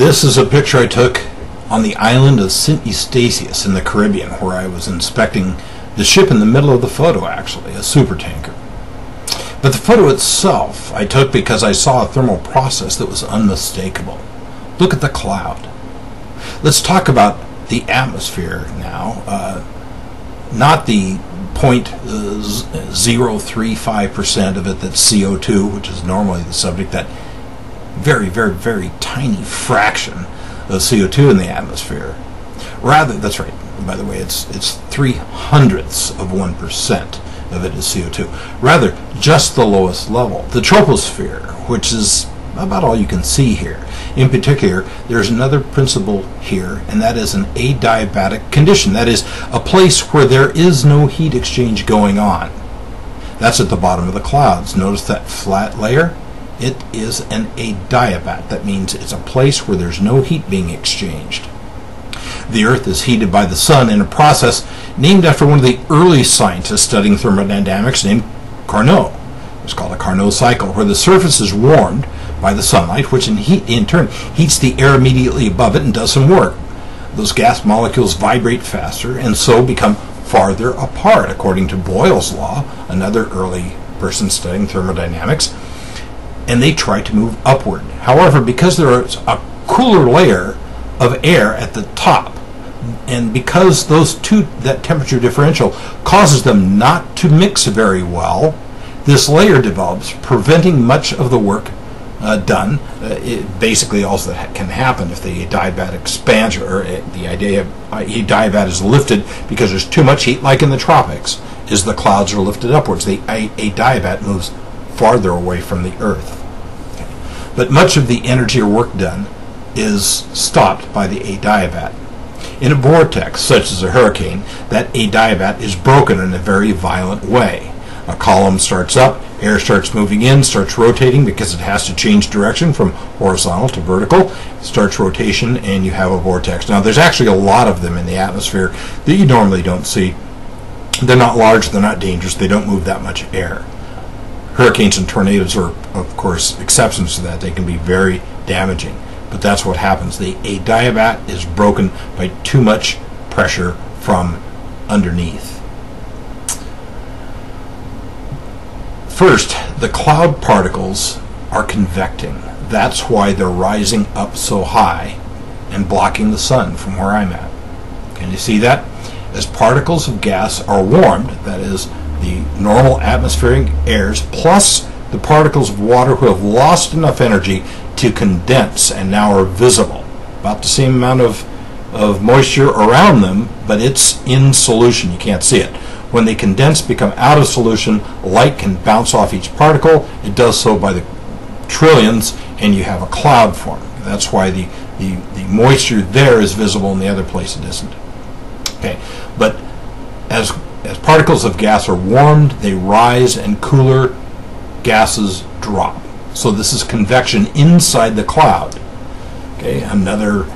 This is a picture I took on the island of St. Eustatius in the Caribbean, where I was inspecting the ship in the middle of the photo, actually, a supertanker. But the photo itself I took because I saw a thermal process that was unmistakable. Look at the cloud. Let's talk about the atmosphere now, not the 0.035% of it that's CO2, which is normally the subject, that very, very, very tiny fraction of CO2 in the atmosphere. Rather, that's right, by the way, it's 0.03% of it is CO2. Rather, just the lowest level, the troposphere, which is about all you can see here. In particular, there's another principle here, and that is an adiabatic condition. That is, a place where there is no heat exchange going on. That's at the bottom of the clouds. Notice that flat layer? It is an adiabat. That means it's a place where there's no heat being exchanged. The Earth is heated by the sun in a process named after one of the early scientists studying thermodynamics named Carnot. It's called a Carnot cycle, where the surface is warmed by the sunlight, which in turn heats the air immediately above it and does some work. Those gas molecules vibrate faster and so become farther apart, according to Boyle's law, another early person studying thermodynamics, and they try to move upward. However, because there is a cooler layer of air at the top, and because that temperature differential causes them not to mix very well, this layer develops, preventing much of the work done. Basically, all that can happen if the adiabat expands, or the adiabat is lifted because there's too much heat, like in the tropics, is the clouds are lifted upwards. The adiabat moves farther away from the Earth. Okay. But much of the energy or work done is stopped by the adiabat. In a vortex, such as a hurricane, that adiabat is broken in a very violent way. A column starts up, air starts moving in, starts rotating because it has to change direction from horizontal to vertical. It starts rotation and you have a vortex. Now there's actually a lot of them in the atmosphere that you normally don't see. They're not large, they're not dangerous, they don't move that much air. Hurricanes and tornadoes are, of course, exceptions to that. They can be very damaging. But that's what happens. The adiabat is broken by too much pressure from underneath. First, the cloud particles are convecting. That's why they're rising up so high and blocking the sun from where I'm at. Can you see that? As particles of gas are warmed, that is, the normal atmospheric airs plus the particles of water who have lost enough energy to condense and now are visible. About the same amount of moisture around them, but it's in solution. You can't see it. When they condense, become out of solution, light can bounce off each particle. It does so by the trillions, and you have a cloud forming. That's why the moisture there is visible and the other place it isn't. Okay, but as particles of gas are warmed, they rise and cooler gases drop. So this is convection inside the cloud. Okay, another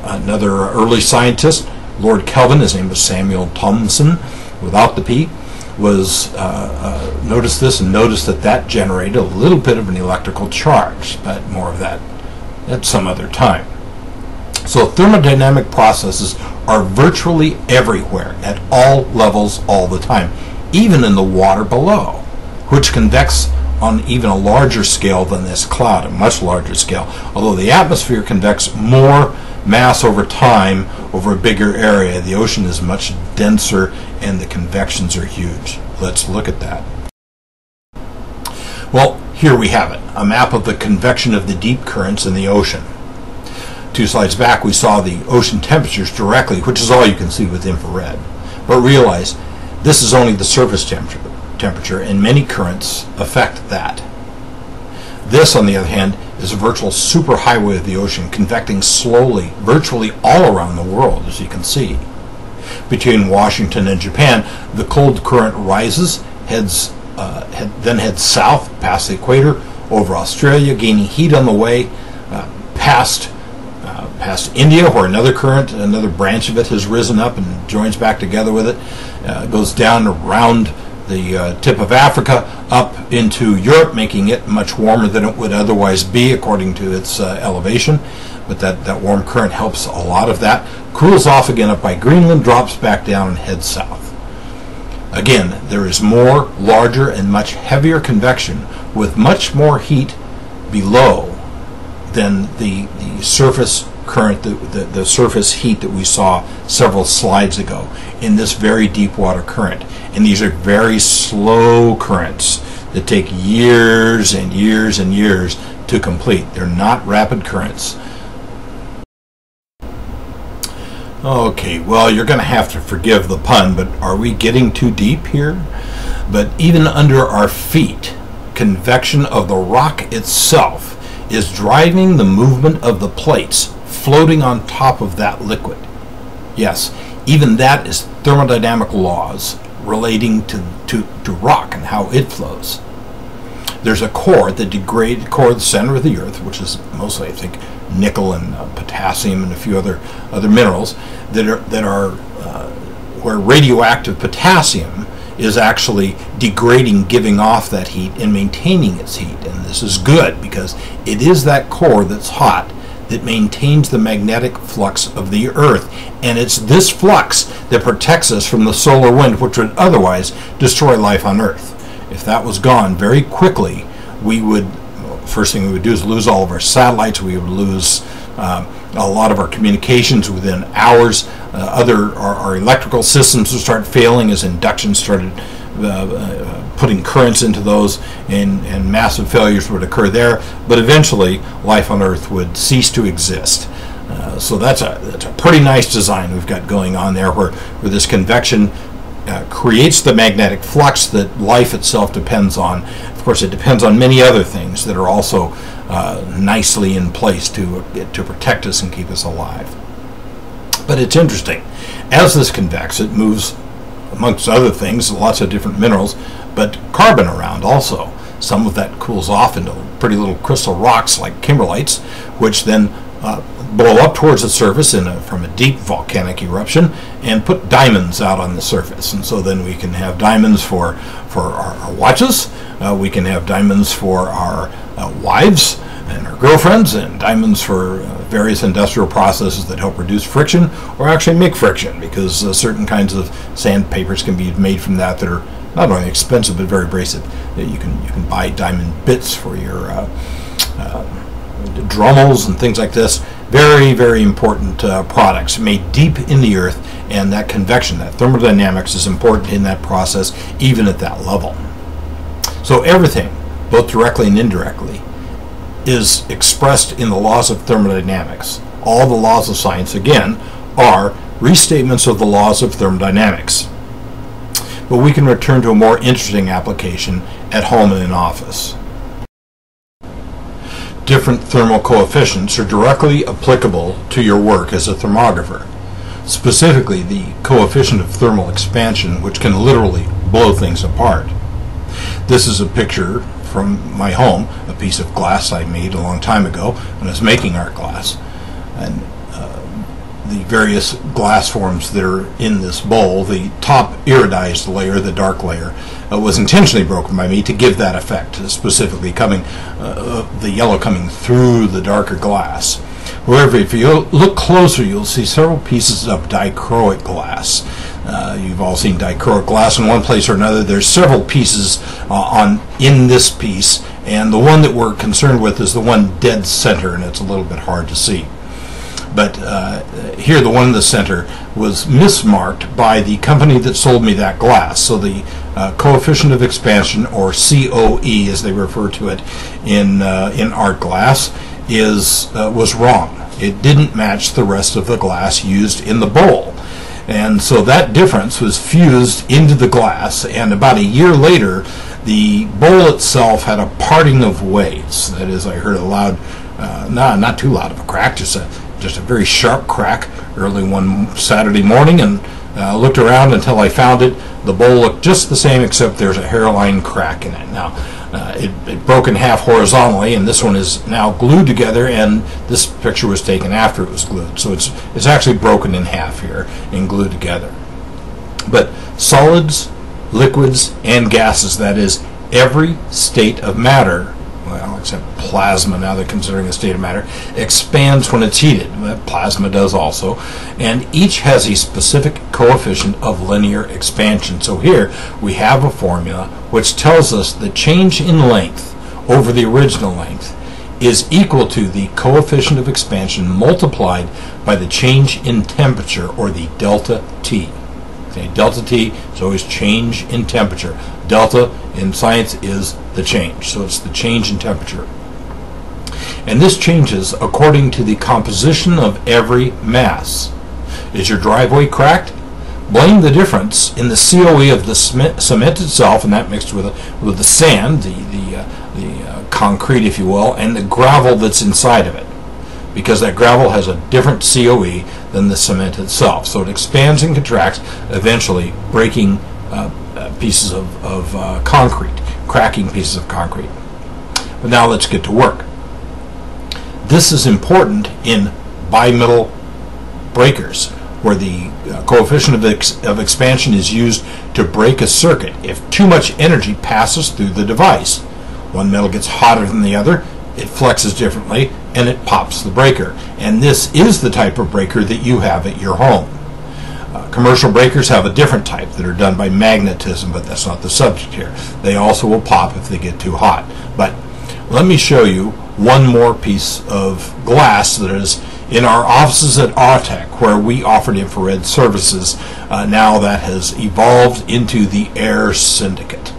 early scientist, Lord Kelvin, his name was Samuel Thomson, without the P, was noticed this and noticed that generated a little bit of an electrical charge, but more of that at some other time. So thermodynamic processes are virtually everywhere, at all levels, all the time, even in the water below, which convects on even a larger scale than this cloud, a much larger scale, although the atmosphere convects more mass over time over a bigger area. The ocean is much denser and the convections are huge. Let's look at that. Well, here we have it, a map of the convection of the deep currents in the ocean. 2 slides back we saw the ocean temperatures directly, which is all you can see with infrared. But realize this is only the surface temperature, and many currents affect that. This, on the other hand, is a virtual superhighway of the ocean, convecting slowly, virtually all around the world, as you can see. Between Washington and Japan, the cold current rises, then heads south past the equator, over Australia, gaining heat on the way, past India, where another current, another branch of it has risen up and joins back together with it, goes down around the tip of Africa up into Europe, making it much warmer than it would otherwise be according to its elevation. but that warm current helps a lot of that. Cools off again up by Greenland, drops back down and heads south. Again, there is more, larger, and much heavier convection with much more heat below than the surface current, the surface heat that we saw several slides ago in this very deep water current. And these are very slow currents that take years and years and years to complete. They're not rapid currents. Okay, well, you're going to have to forgive the pun, but are we getting too deep here? But even under our feet, convection of the rock itself is driving the movement of the plates floating on top of that liquid. Yes, even that is thermodynamic laws relating to rock and how it flows. There's a core, the degraded core at the center of the Earth, which is mostly, I think, nickel and potassium and a few other minerals that are where radioactive potassium is actually degrading, giving off that heat and maintaining its heat. And this is good because it is that core that's hot that maintains the magnetic flux of the Earth. And it's this flux that protects us from the solar wind, which would otherwise destroy life on Earth. If that was gone very quickly, we would, first thing we would do is lose all of our satellites. We would lose a lot of our communications within hours. Our electrical systems would start failing as induction started putting currents into those, and massive failures would occur there. But eventually, life on Earth would cease to exist. So that's a pretty nice design we've got going on there, where this convection creates the magnetic flux that life itself depends on. Of course, it depends on many other things that are also nicely in place to protect us and keep us alive. But it's interesting. As this convects, it moves, amongst other things, lots of different minerals, but carbon around also. Some of that cools off into pretty little crystal rocks like kimberlites, which then blow up towards the surface from a deep volcanic eruption and put diamonds out on the surface. And so then we can have diamonds for our watches, we can have diamonds for our wives and our girlfriends, and diamonds for various industrial processes that help reduce friction or actually make friction, because certain kinds of sandpapers can be made from that are not only expensive but very abrasive. You can buy diamond bits for your Drummels and things like this. Very, very important products made deep in the Earth, and that convection, that thermodynamics is important in that process, even at that level. So everything, both directly and indirectly, is expressed in the laws of thermodynamics. All the laws of science, again, are restatements of the laws of thermodynamics. But we can return to a more interesting application at home and in office. Different thermal coefficients are directly applicable to your work as a thermographer. Specifically, the coefficient of thermal expansion, which can literally blow things apart. This is a picture from my home, a piece of glass I made a long time ago when I was making art glass. And the various glass forms that are in this bowl, the top iridized layer, the dark layer, was intentionally broken by me to give that effect, specifically coming, the yellow coming through the darker glass. However, if you look closer, you'll see several pieces of dichroic glass. You've all seen dichroic glass in one place or another. There's several pieces in this piece, and the one that we're concerned with is the one dead center, and it's a little bit hard to see. But here, the one in the center was mismarked by the company that sold me that glass. So the coefficient of expansion, or COE as they refer to it in art glass, was wrong. It didn't match the rest of the glass used in the bowl. And so that difference was fused into the glass, and about a year later, the bowl itself had a parting of waves. That is, I heard a loud, not too loud of a crack, just a very sharp crack early one Saturday morning, and looked around until I found it. The bowl looked just the same, except there's a hairline crack in it. Now, it broke in half horizontally, and this one is now glued together, and this picture was taken after it was glued. So it's actually broken in half here and glued together. But solids, liquids, and gases, that is, every state of matter well, except plasma, now they're considering a state of matter, expands when it's heated. Plasma does also. And each has a specific coefficient of linear expansion. So here we have a formula which tells us the change in length over the original length is equal to the coefficient of expansion multiplied by the change in temperature, or the delta T. Okay, delta T is always change in temperature. Delta in science is the change, so it's the change in temperature. And this changes according to the composition of every mass. Is your driveway cracked? Blame the difference in the COE of the cement itself, and that mixed with the sand, the concrete, if you will, and the gravel that's inside of it, because that gravel has a different COE than the cement itself. So it expands and contracts, eventually breaking pieces of concrete, cracking pieces of concrete. But now let's get to work. This is important in bimetal breakers, where the coefficient of expansion is used to break a circuit if too much energy passes through the device. One metal gets hotter than the other, it flexes differently, and it pops the breaker. And this is the type of breaker that you have at your home. Commercial breakers have a different type that are done by magnetism, but that's not the subject here. They also will pop if they get too hot. But let me show you one more piece of glass that is in our offices at AUTEC, where we offered infrared services. Now that has evolved into the AIR Syndicate.